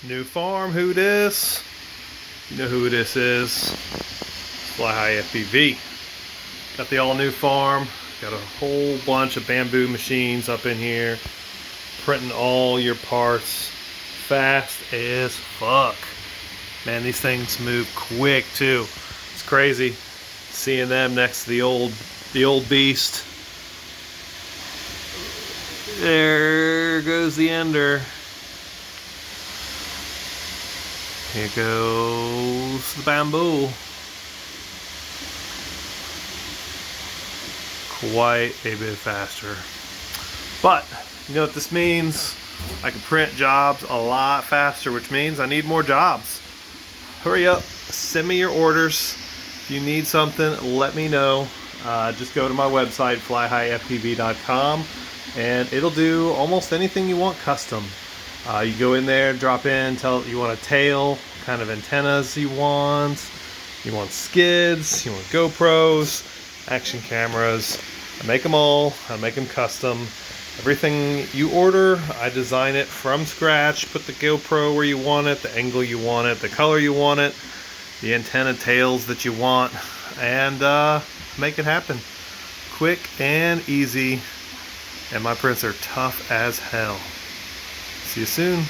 New farm, who this? You know who this is. Fly High FPV. Got the all new farm. Got a whole bunch of bamboo machines up in here. Printing all your parts fast as fuck. Man, these things move quick too. It's crazy seeing them next to the old beast. There goes the ender. Here goes the bamboo. Quite a bit faster. But, you know what this means? I can print jobs a lot faster, which means I need more jobs. Hurry up, send me your orders. If you need something, let me know. Just go to my website, flyhighfpv.com, and it'll do almost anything you want custom. You go in there, drop in, tell you want a tail, what kind of antennas you want skids, you want GoPros, action cameras. I make them all, I make them custom. Everything you order, I design it from scratch, put the GoPro where you want it, the angle you want it, the color you want it, the antenna tails that you want, and make it happen. Quick and easy, and my prints are tough as hell. See you soon.